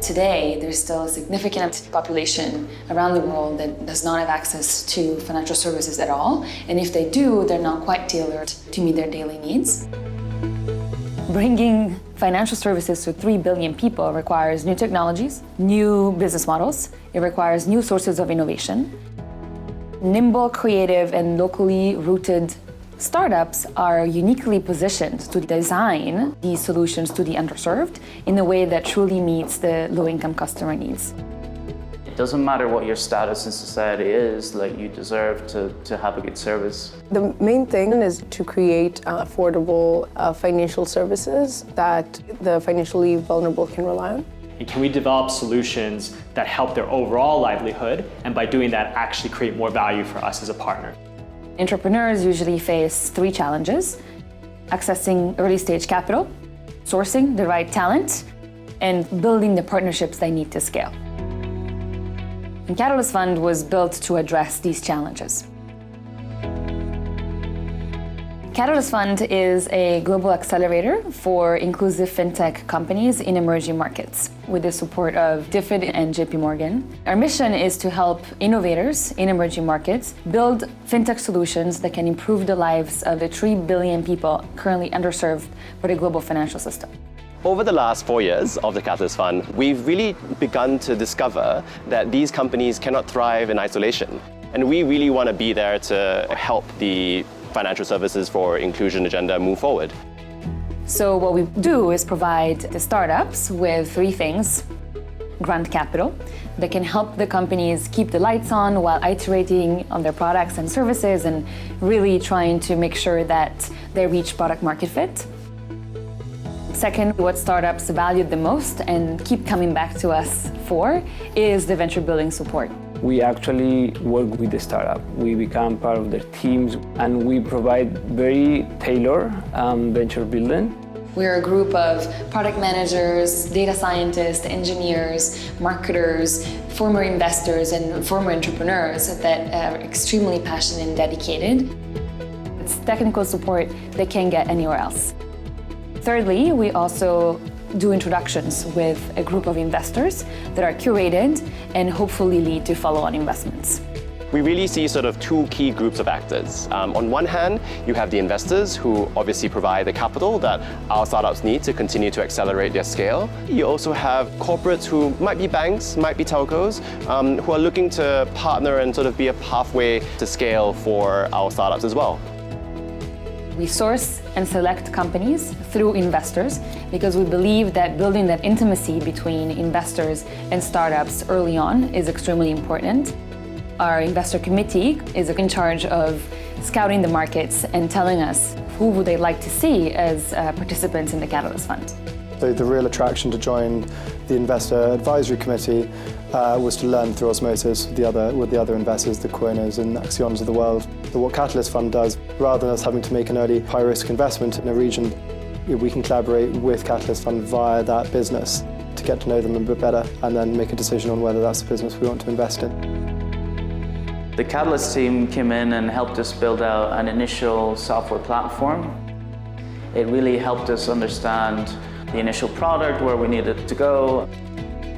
today, there's still a significant population around the world that does not have access to financial services at all. And if they do, they're not quite tailored to meet their daily needs. Bringing financial services to 3 billion people requires new technologies, new business models. It requires new sources of innovation. Nimble, creative, and locally rooted startups are uniquely positioned to design these solutions to the underserved in a way that truly meets the low-income customer needs. It doesn't matter what your status in society is, like you deserve to have a good service. The main thing is to create affordable financial services that the financially vulnerable can rely on. And can we develop solutions that help their overall livelihood, and by doing that actually create more value for us as a partner? Entrepreneurs usually face 3 challenges: accessing early-stage capital, sourcing the right talent, and building the partnerships they need to scale. And Catalyst Fund was built to address these challenges. Catalyst Fund is a global accelerator for inclusive fintech companies in emerging markets with the support of DFID and JP Morgan. Our mission is to help innovators in emerging markets build fintech solutions that can improve the lives of the 3 billion people currently underserved by the global financial system. Over the last 4 years of the Catalyst Fund, we've really begun to discover that these companies cannot thrive in isolation. And we really want to be there to help the financial services for inclusion agenda move forward. So what we do is provide the startups with 3 things: grant capital that can help the companies keep the lights on while iterating on their products and services and really trying to make sure that they reach product market fit. Second, what startups value the most and keep coming back to us for is the venture building support. We actually work with the startup. We become part of their teams, and we provide very tailored venture building. We're a group of product managers, data scientists, engineers, marketers, former investors, and former entrepreneurs that are extremely passionate and dedicated. It's technical support they can't get anywhere else. Thirdly, we also do introductions with a group of investors that are curated and hopefully lead to follow-on investments. We really see sort of 2 key groups of actors. On one hand, you have the investors who obviously provide the capital that our startups need to continue to accelerate their scale. You also have corporates who might be banks, might be telcos, who are looking to partner and sort of be a pathway to scale for our startups as well. We source and select companies through investors because we believe that building that intimacy between investors and startups early on is extremely important. Our investor committee is in charge of scouting the markets and telling us who would they like to see as participants in the Catalyst Fund. So the real attraction to join the investor advisory committee was to learn through osmosis with the other investors, the Conoce and acciones of the world. So what Catalyst Fund does, rather than us having to make an early high-risk investment in a region, we can collaborate with Catalyst Fund via that business to get to know them a bit better and then make a decision on whether that's the business we want to invest in. The Catalyst team came in and helped us build out an initial software platform. It really helped us understand the initial product, where we needed to go.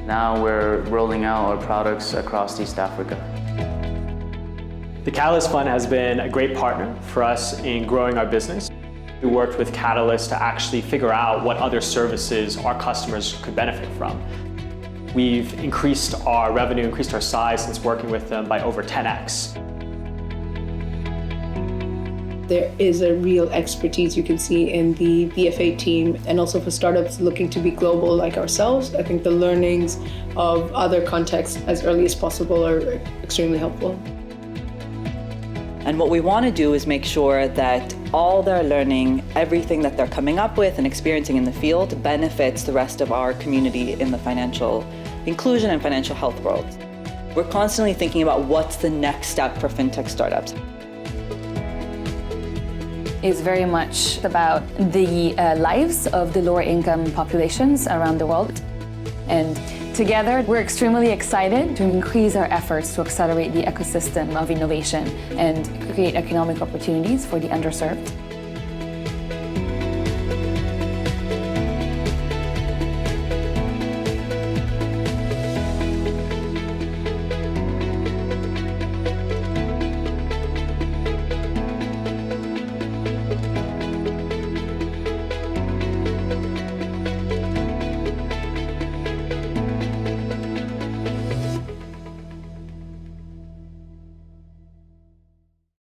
Now we're rolling out our products across East Africa. The Catalyst Fund has been a great partner for us in growing our business. We worked with Catalyst to actually figure out what other services our customers could benefit from. We've increased our revenue, increased our size since working with them by over 10x. There is a real expertise you can see in the BFA team, and also for startups looking to be global like ourselves. I think the learnings of other contexts as early as possible are extremely helpful. And what we want to do is make sure that all their learning, everything that they're coming up with and experiencing in the field benefits the rest of our community in the financial inclusion and financial health world. We're constantly thinking about what's the next step for fintech startups. Is very much about the lives of the lower income populations around the world. And together, we're extremely excited to increase our efforts to accelerate the ecosystem of innovation and create economic opportunities for the underserved.